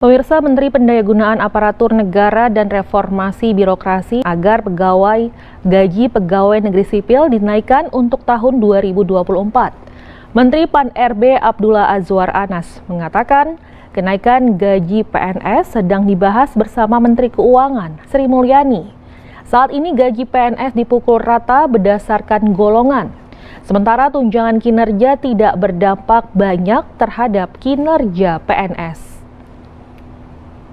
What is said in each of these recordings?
Pemirsa, Menteri Pendayagunaan Aparatur Negara dan Reformasi Birokrasi agar gaji pegawai negeri sipil dinaikkan untuk tahun 2024. Menteri Pan-RB Abdullah Azwar Anas mengatakan kenaikan gaji PNS sedang dibahas bersama Menteri Keuangan Sri Mulyani. Saat ini gaji PNS dipukul rata berdasarkan golongan, sementara tunjangan kinerja tidak berdampak banyak terhadap kinerja PNS.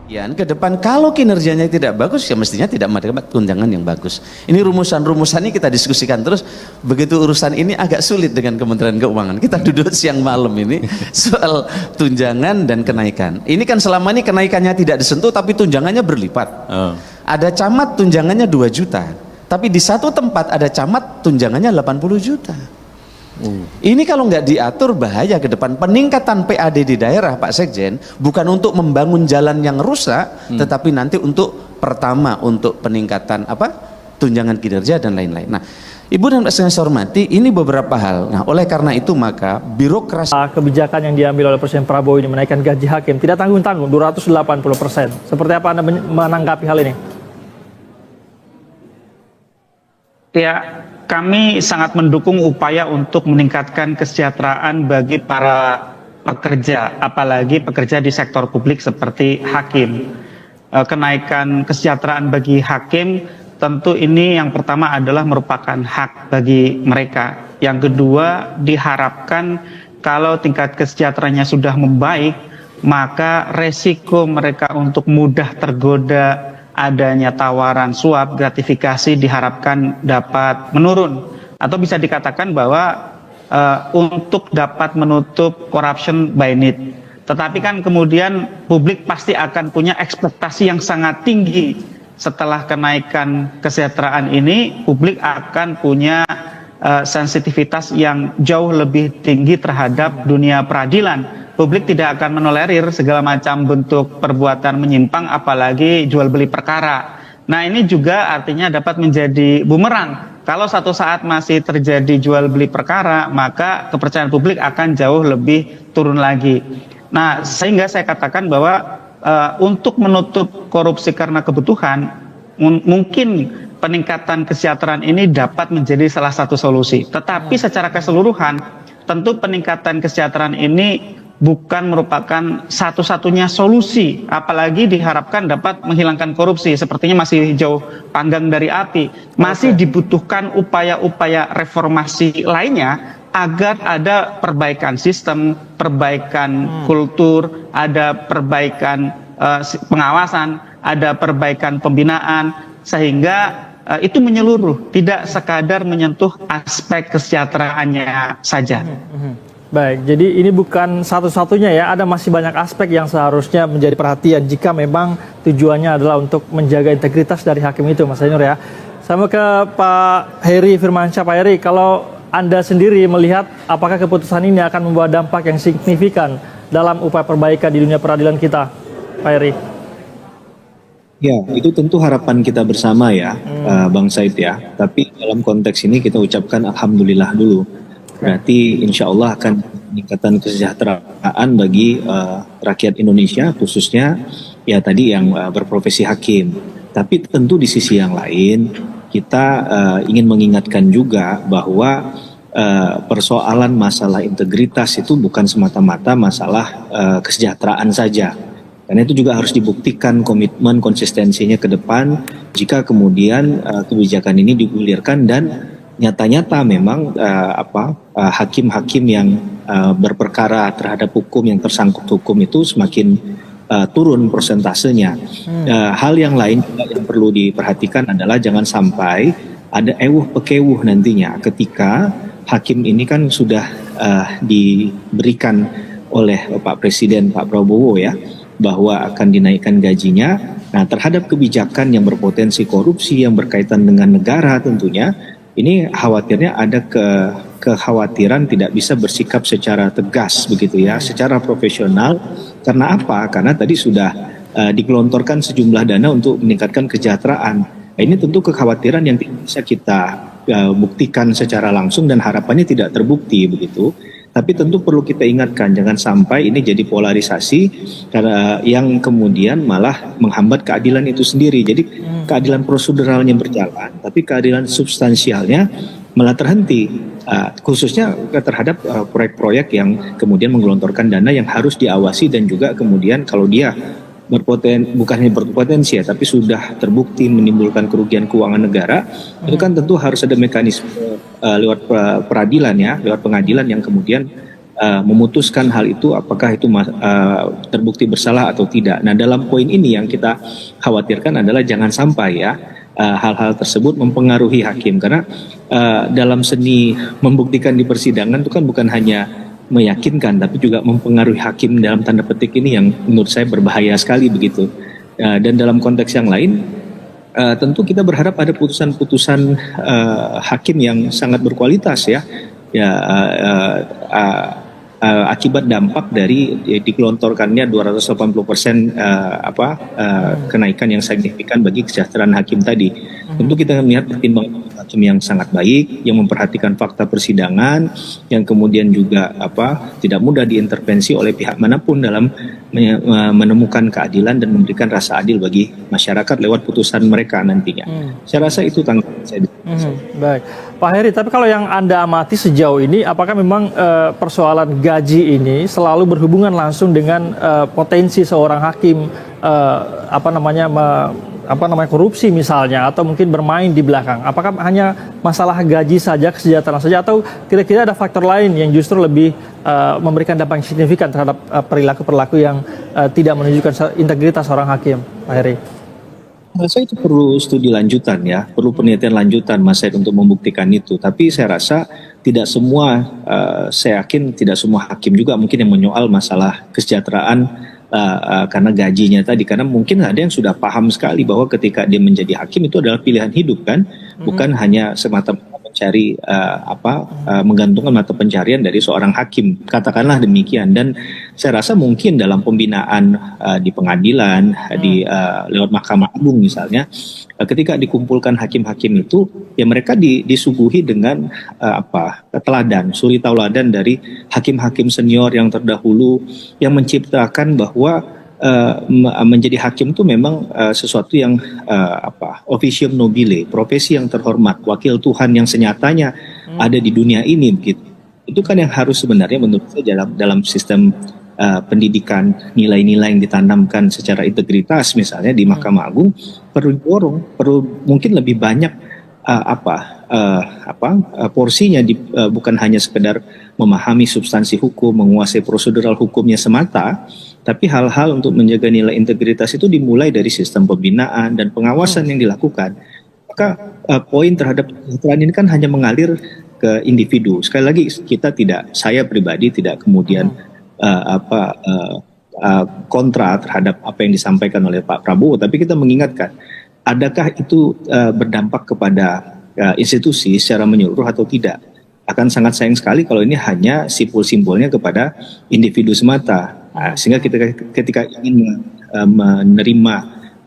Ya, ke depan kalau kinerjanya tidak bagus ya mestinya tidak mendapat tunjangan yang bagus. Ini rumusan-rumusan ini kita diskusikan terus. Begitu urusan ini agak sulit dengan Kementerian Keuangan. Kita duduk siang malam ini soal tunjangan dan kenaikan. Ini kan selama ini kenaikannya tidak disentuh tapi tunjangannya berlipat. Ada camat tunjangannya 2 juta. Tapi di satu tempat ada camat tunjangannya 80 juta. Ini kalau nggak diatur bahaya ke depan. Peningkatan PAD di daerah, Pak Sekjen, bukan untuk membangun jalan yang rusak, tetapi nanti untuk pertama untuk peningkatan tunjangan kinerja dan lain-lain. Nah, Ibu dan Pak Sekjen saya hormati, ini beberapa hal. Nah, oleh karena itu maka birokrasi kebijakan yang diambil oleh Presiden Prabowo ini menaikkan gaji hakim tidak tanggung-tanggung 280%. Seperti apa Anda menanggapi hal ini? Ya, kami sangat mendukung upaya untuk meningkatkan kesejahteraan bagi para pekerja, apalagi pekerja di sektor publik seperti hakim. Kenaikan kesejahteraan bagi hakim tentu ini yang pertama adalah merupakan hak bagi mereka. Yang kedua, diharapkan kalau tingkat kesejahteraannya sudah membaik, maka resiko mereka untuk mudah tergoda adanya tawaran suap gratifikasi diharapkan dapat menurun, atau bisa dikatakan bahwa untuk dapat menutup corruption by need. Tetapi kan kemudian publik pasti akan punya ekspektasi yang sangat tinggi setelah kenaikan kesejahteraan ini. Publik akan punya sensitivitas yang jauh lebih tinggi terhadap dunia peradilan. Publik tidak akan menolerir segala macam bentuk perbuatan menyimpang, apalagi jual beli perkara. Nah, ini juga artinya dapat menjadi bumerang. Kalau satu saat masih terjadi jual beli perkara, maka kepercayaan publik akan jauh lebih turun lagi. Nah, sehingga saya katakan bahwa untuk menutup korupsi karena kebutuhan, mungkin peningkatan kesejahteraan ini dapat menjadi salah satu solusi. Tetapi secara keseluruhan, tentu peningkatan kesejahteraan ini bukan merupakan satu-satunya solusi, apalagi diharapkan dapat menghilangkan korupsi. Sepertinya masih jauh panggang dari api. Masih dibutuhkan upaya-upaya reformasi lainnya agar ada perbaikan sistem, perbaikan kultur, ada perbaikan pengawasan, ada perbaikan pembinaan, sehingga itu menyeluruh, tidak sekadar menyentuh aspek kesejahteraannya saja. Baik, jadi ini bukan satu-satunya ya, ada masih banyak aspek yang seharusnya menjadi perhatian jika memang tujuannya adalah untuk menjaga integritas dari hakim itu, Mas Ainur ya. Sama ke Pak Heri Firmansyah. Pak Heri, kalau Anda sendiri melihat apakah keputusan ini akan membawa dampak yang signifikan dalam upaya perbaikan di dunia peradilan kita, Pak Heri? Ya, itu tentu harapan kita bersama ya, Bang Said ya. Tapi dalam konteks ini kita ucapkan alhamdulillah dulu. Berarti insya Allah akan peningkatan kesejahteraan bagi rakyat Indonesia, khususnya ya tadi yang berprofesi hakim. Tapi tentu di sisi yang lain kita ingin mengingatkan juga bahwa persoalan masalah integritas itu bukan semata-mata masalah kesejahteraan saja. Karena itu juga harus dibuktikan komitmen konsistensinya ke depan jika kemudian kebijakan ini digulirkan dan nyata-nyata memang hakim-hakim yang berperkara terhadap hukum, yang tersangkut hukum itu semakin turun persentasenya. Hal yang lain juga yang perlu diperhatikan adalah jangan sampai ada ewuh-pekewuh nantinya ketika hakim ini kan sudah diberikan oleh Pak Presiden Pak Prabowo ya, bahwa akan dinaikkan gajinya. Nah, terhadap kebijakan yang berpotensi korupsi yang berkaitan dengan negara tentunya, ini khawatirnya ada kekhawatiran tidak bisa bersikap secara tegas begitu ya, secara profesional. Karena apa? Karena tadi sudah digelontorkan sejumlah dana untuk meningkatkan kesejahteraan. Nah, ini tentu kekhawatiran yang tidak bisa kita buktikan secara langsung dan harapannya tidak terbukti begitu. Tapi tentu perlu kita ingatkan, jangan sampai ini jadi polarisasi karena yang kemudian malah menghambat keadilan itu sendiri. Jadi keadilan proseduralnya berjalan, tapi keadilan substansialnya malah terhenti, khususnya terhadap proyek-proyek yang kemudian menggelontorkan dana yang harus diawasi dan juga kemudian kalau dia bukan hanya berpotensi ya, tapi sudah terbukti menimbulkan kerugian keuangan negara, itu kan tentu harus ada mekanisme lewat peradilan ya, lewat pengadilan yang kemudian memutuskan hal itu apakah itu terbukti bersalah atau tidak. Nah, dalam poin ini yang kita khawatirkan adalah jangan sampai ya hal-hal tersebut mempengaruhi hakim, karena dalam seni membuktikan di persidangan itu kan bukan hanya meyakinkan tapi juga mempengaruhi hakim dalam tanda petik ini yang menurut saya berbahaya sekali begitu. Dan dalam konteks yang lain tentu kita berharap ada putusan-putusan hakim yang sangat berkualitas ya. Akibat dampak dari digelontorkannya 280% kenaikan yang signifikan bagi kesejahteraan hakim tadi. Tentu kita melihat pertimbangan hakim yang sangat baik, yang memperhatikan fakta persidangan, yang kemudian juga tidak mudah diintervensi oleh pihak manapun dalam menemukan keadilan dan memberikan rasa adil bagi masyarakat lewat putusan mereka nantinya. Saya rasa itu tanggapan saya. Baik, Pak Heri. Tapi kalau yang Anda amati sejauh ini, apakah memang persoalan gaji ini selalu berhubungan langsung dengan potensi seorang hakim korupsi misalnya, atau mungkin bermain di belakang? Apakah hanya masalah gaji saja, kesejahteraan saja, atau kira-kira ada faktor lain yang justru lebih memberikan dampak yang signifikan terhadap perilaku-perilaku yang tidak menunjukkan integritas seorang hakim, Pak Heri? Saya itu perlu studi lanjutan ya, perlu penelitian lanjutan Mas Said untuk membuktikan itu. Tapi saya rasa tidak semua, saya yakin tidak semua hakim juga mungkin yang menyoal masalah kesejahteraan karena gajinya tadi, karena mungkin ada yang sudah paham sekali bahwa ketika dia menjadi hakim itu adalah pilihan hidup kan, bukan hanya semata-mata mencari menggantungkan mata pencarian dari seorang hakim, katakanlah demikian. Dan saya rasa mungkin dalam pembinaan di pengadilan, lewat Mahkamah Agung misalnya, ketika dikumpulkan hakim-hakim itu, ya mereka disuguhi dengan suri tauladan dari hakim-hakim senior yang terdahulu, yang menciptakan bahwa menjadi hakim itu memang sesuatu yang officium nobile, profesi yang terhormat, wakil Tuhan yang senyatanya ada di dunia ini begitu. Itu kan yang harus sebenarnya menurut saya dalam sistem pendidikan, nilai-nilai yang ditanamkan secara integritas misalnya di Mahkamah Agung perlu didorong, perlu mungkin lebih banyak porsinya bukan hanya sekedar memahami substansi hukum, menguasai prosedural hukumnya semata, tapi hal-hal untuk menjaga nilai integritas itu dimulai dari sistem pembinaan dan pengawasan yang dilakukan. Maka poin terhadap kesejahteraan ini kan hanya mengalir ke individu. Sekali lagi saya pribadi tidak kemudian kontra terhadap apa yang disampaikan oleh Pak Prabowo, tapi kita mengingatkan, adakah itu berdampak kepada institusi secara menyeluruh atau tidak? Akan sangat sayang sekali kalau ini hanya simpul-simpulnya kepada individu semata. Sehingga ketika ingin menerima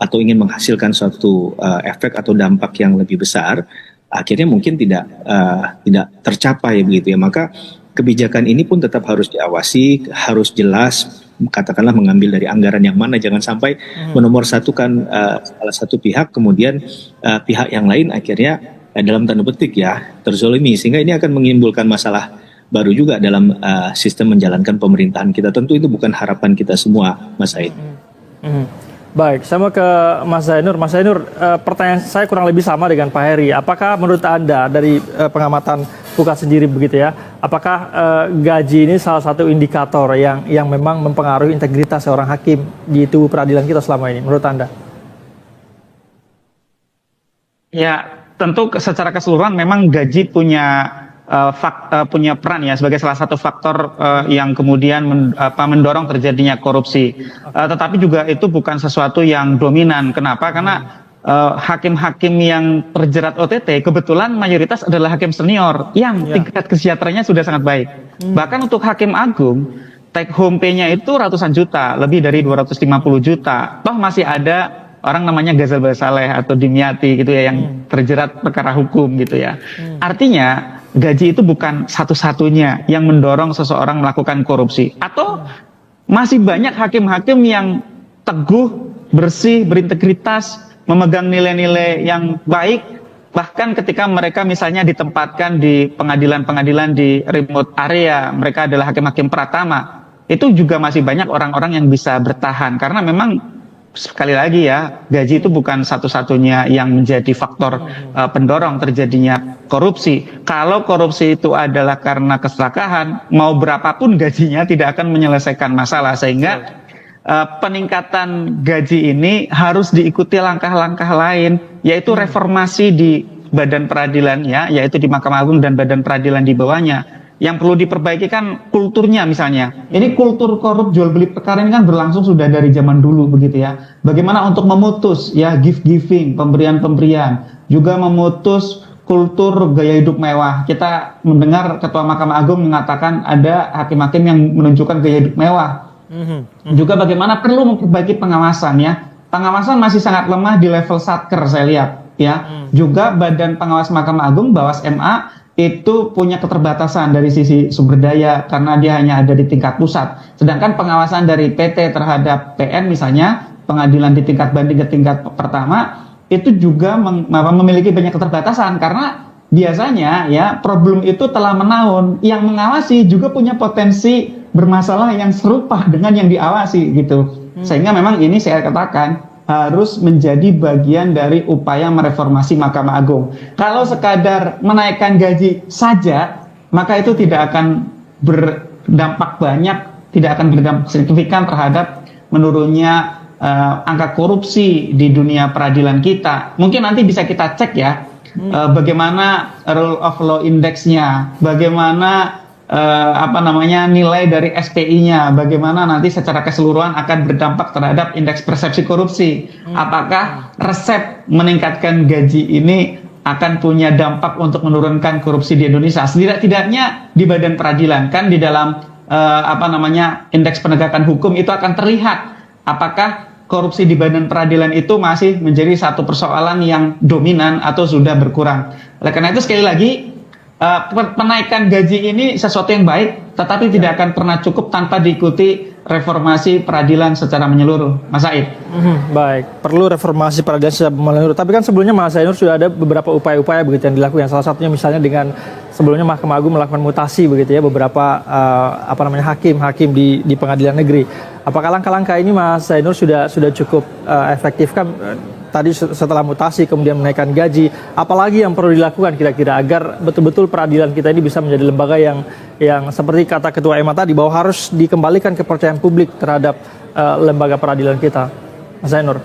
atau ingin menghasilkan suatu efek atau dampak yang lebih besar, akhirnya mungkin tidak tercapai begitu ya. Maka kebijakan ini pun tetap harus diawasi, harus jelas, katakanlah mengambil dari anggaran yang mana, jangan sampai menomorsatukan salah satu pihak, kemudian pihak yang lain akhirnya dalam tanda petik ya terzolimi, sehingga ini akan menimbulkan masalah baru juga dalam sistem menjalankan pemerintahan kita. Tentu itu bukan harapan kita semua, Mas Said. Baik, saya mau ke Mas Zainur. Mas Zainur, pertanyaan saya kurang lebih sama dengan Pak Heri. Apakah menurut Anda dari pengamatan Pukat sendiri begitu ya, apakah gaji ini salah satu indikator yang memang mempengaruhi integritas seorang hakim di tubuh peradilan kita selama ini, menurut Anda? Ya, tentu secara keseluruhan memang gaji punya peran ya sebagai salah satu faktor yang kemudian mendorong terjadinya korupsi. Tetapi juga itu bukan sesuatu yang dominan. Kenapa? Karena hakim-hakim yang terjerat OTT kebetulan mayoritas adalah hakim senior yang tingkat kesejahteraannya sudah sangat baik. Bahkan untuk hakim agung take home pay-nya itu ratusan juta, lebih dari 250 juta. Toh masih ada orang namanya Ghazal Basaleh atau Dimyati gitu ya yang terjerat perkara hukum gitu ya. Artinya gaji itu bukan satu-satunya yang mendorong seseorang melakukan korupsi. Atau masih banyak hakim-hakim yang teguh, bersih, berintegritas, memegang nilai-nilai yang baik, bahkan ketika mereka misalnya ditempatkan di pengadilan-pengadilan di remote area, mereka adalah hakim-hakim pratama, itu juga masih banyak orang-orang yang bisa bertahan. Karena memang sekali lagi ya, gaji itu bukan satu-satunya yang menjadi faktor pendorong terjadinya korupsi. Kalau korupsi itu adalah karena keserakahan, mau berapapun gajinya tidak akan menyelesaikan masalah. Sehingga peningkatan gaji ini harus diikuti langkah-langkah lain, yaitu reformasi di badan peradilannya, yaitu di Mahkamah Agung dan badan peradilan di bawahnya. Yang perlu diperbaiki kan kulturnya misalnya. Ini kultur korup jual beli perkara ini kan berlangsung sudah dari zaman dulu begitu ya. Bagaimana untuk memutus ya gift-giving, pemberian-pemberian, juga memutus kultur gaya hidup mewah. Kita mendengar Ketua Mahkamah Agung mengatakan ada hakim-hakim yang menunjukkan gaya hidup mewah. Juga bagaimana perlu memperbaiki pengawasan ya. Pengawasan masih sangat lemah di level satker saya lihat ya. Juga Badan Pengawas Mahkamah Agung, Bawas MA, itu punya keterbatasan dari sisi sumber daya karena dia hanya ada di tingkat pusat. Sedangkan pengawasan dari PT terhadap PN misalnya, pengadilan di tingkat banding ke tingkat pertama, itu juga memiliki banyak keterbatasan karena biasanya ya problem itu telah menaun. Yang mengawasi juga punya potensi bermasalah yang serupa dengan yang diawasi gitu. Sehingga memang ini saya katakan harus menjadi bagian dari upaya mereformasi Mahkamah Agung. Kalau sekadar menaikkan gaji saja, maka itu tidak akan berdampak banyak, tidak akan berdampak signifikan terhadap menurunnya angka korupsi di dunia peradilan kita. Mungkin nanti bisa kita cek ya, bagaimana rule of law index-nya, bagaimana nilai dari SPI-nya, bagaimana nanti secara keseluruhan akan berdampak terhadap indeks persepsi korupsi. Apakah resep meningkatkan gaji ini akan punya dampak untuk menurunkan korupsi di Indonesia? Setidak-tidaknya di badan peradilan kan di dalam indeks penegakan hukum itu akan terlihat apakah korupsi di badan peradilan itu masih menjadi satu persoalan yang dominan atau sudah berkurang. Oleh karena itu sekali lagi, penaikan gaji ini sesuatu yang baik, tetapi tidak akan pernah cukup tanpa diikuti reformasi peradilan secara menyeluruh, Mas Said. Baik, perlu reformasi peradilan secara menyeluruh. Tapi kan sebelumnya Mas Zainur sudah ada beberapa upaya-upaya begitu yang dilakukan. Salah satunya misalnya dengan sebelumnya Mahkamah Agung melakukan mutasi begitu ya beberapa hakim-hakim di pengadilan negeri. Apakah langkah-langkah ini Mas Zainur sudah cukup efektif kan? Tadi setelah mutasi kemudian menaikkan gaji, apalagi yang perlu dilakukan kira-kira agar betul-betul peradilan kita ini bisa menjadi lembaga yang seperti kata Ketua MA tadi bahwa harus dikembalikan kepercayaan publik terhadap lembaga peradilan kita, Mas Zainur.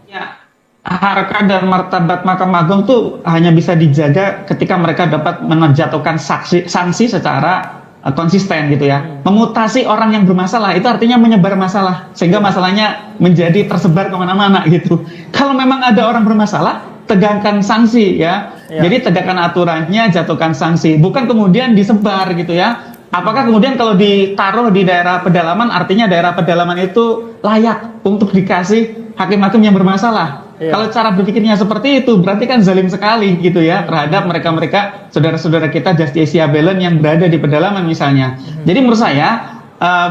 Ya, harkat dan martabat Mahkamah Agung tuh hanya bisa dijaga ketika mereka dapat menjatuhkan sanksi secara konsisten gitu ya. Memutasi orang yang bermasalah itu artinya menyebar masalah sehingga masalahnya menjadi tersebar kemana-mana gitu. Kalau memang ada orang bermasalah, tegakkan sanksi ya. Jadi tegakkan aturannya, jatuhkan sanksi, bukan kemudian disebar gitu ya. Apakah kemudian kalau ditaruh di daerah pedalaman artinya daerah pedalaman itu layak untuk dikasih hakim-hakim yang bermasalah? Kalau cara berpikirnya seperti itu, berarti kan zalim sekali gitu ya terhadap mereka-mereka saudara-saudara kita justisia belen yang berada di pedalaman misalnya. Jadi menurut saya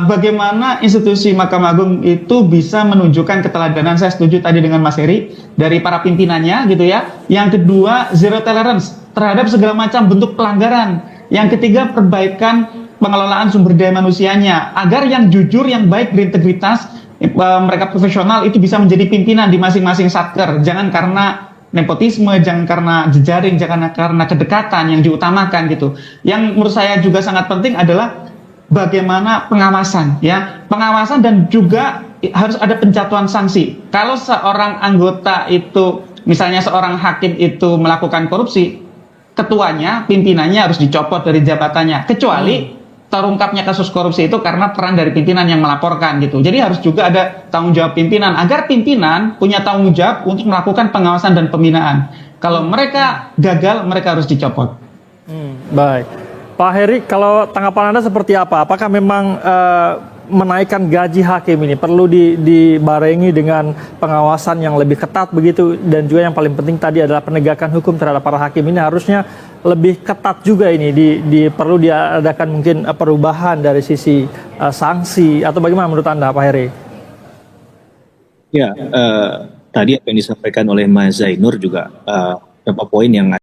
bagaimana institusi Mahkamah Agung itu bisa menunjukkan keteladanan, saya setuju tadi dengan Mas Heri, dari para pimpinannya gitu ya. Yang kedua, zero tolerance terhadap segala macam bentuk pelanggaran. Yang ketiga, perbaikan pengelolaan sumber daya manusianya agar yang jujur, yang baik, berintegritas, mereka profesional itu bisa menjadi pimpinan di masing-masing satker. Jangan karena nepotisme, jangan karena jejaring, jangan karena kedekatan yang diutamakan gitu. Yang menurut saya juga sangat penting adalah bagaimana pengawasan ya. Pengawasan dan juga harus ada penjatuhan sanksi. Kalau seorang anggota itu, misalnya seorang hakim itu melakukan korupsi, ketuanya, pimpinannya harus dicopot dari jabatannya, kecuali terungkapnya kasus korupsi itu karena peran dari pimpinan yang melaporkan gitu. Jadi harus juga ada tanggung jawab pimpinan agar pimpinan punya tanggung jawab untuk melakukan pengawasan dan pembinaan. Kalau mereka gagal, mereka harus dicopot. Baik, Pak Heri, kalau tanggapan Anda seperti apa? Apakah memang menaikkan gaji hakim ini perlu dibarengi dengan pengawasan yang lebih ketat begitu, dan juga yang paling penting tadi adalah penegakan hukum terhadap para hakim ini harusnya lebih ketat juga ini perlu diadakan mungkin perubahan dari sisi sanksi atau bagaimana menurut Anda, Pak Heri? Ya, tadi apa yang disampaikan oleh Mas Zainur juga beberapa poin yang